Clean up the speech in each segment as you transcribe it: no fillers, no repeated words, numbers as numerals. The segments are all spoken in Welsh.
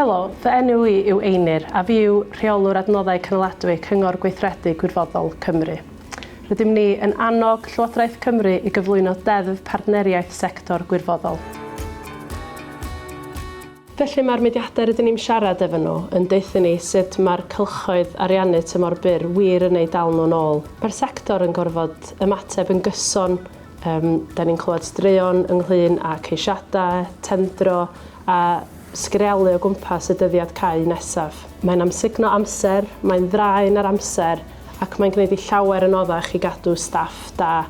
Helo, fy enw i yw Einir a fi yw rheolwr adnoddau cynaladwy Cyngor Gweithredu Gwirfoddol Cymru. Rydym ni yn annog Llywodraeth Cymru i gyflwyno deddf partneriaeth sector gwirfoddol. Felly mae'r mudiadau rydym ni'n siarad efo nhw yn deuthau ni sut mae'r cylchoedd ariannu tymor byr wir yn ei dal nhw'n ôl. Mae'r sector yn gorfod ymateb yn gyson. Da ni'n clywed straeon ynglyn â ceisiadau, tendro a sgrealu o gwmpas y dyddiad cau nesaf. Mae'n amsugno amser, mae'n ddraen ar amser ac mae'n gwneud i llawer yn oddach i gadw staff da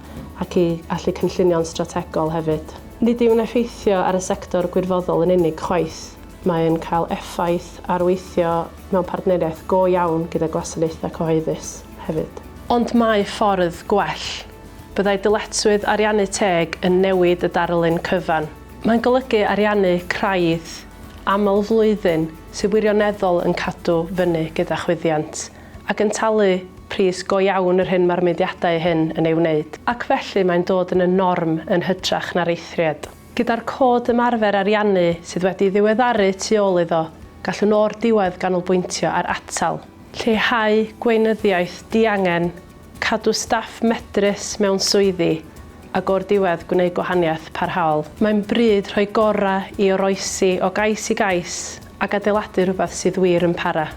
ac i allu cynllunio'n strategol hefyd. Nid yw'n effeithio ar y sector gwirfoddol yn unig chwaith. Mae'n cael effaith ar weithio mewn partneriaeth go iawn gyda gwasanaethau cyhoeddus hefyd. Ond mae ffordd gwell. Byddai dyletswydd ariannu teg yn newid y darlun cyfan. Mae'n golygu ariannu craidd aml flwyddyn sy'n wirioneddol yn cadw fyny gyda chwyddiant ac yn talu pris go iawn yr hyn mae'r mudiadau hyn yn ei wneud. Ac felly mae'n dod yn y norm yn hytrach na'r eithriad. Gyda'r cod ymarfer ariannu sydd wedi ddiweddaru tu ôl iddo, gallwn o'r diwedd ganolbwyntio ar atal, lleihau gweinyddiaeth diangen, cadw staff medrus mewn swyddi ac o'r diwedd gwneud gwahaniaeth parhaol. Mae'n bryd rhoi gorau i oroesi o gais i gais ac adeiladu rhywbeth sydd wir yn para.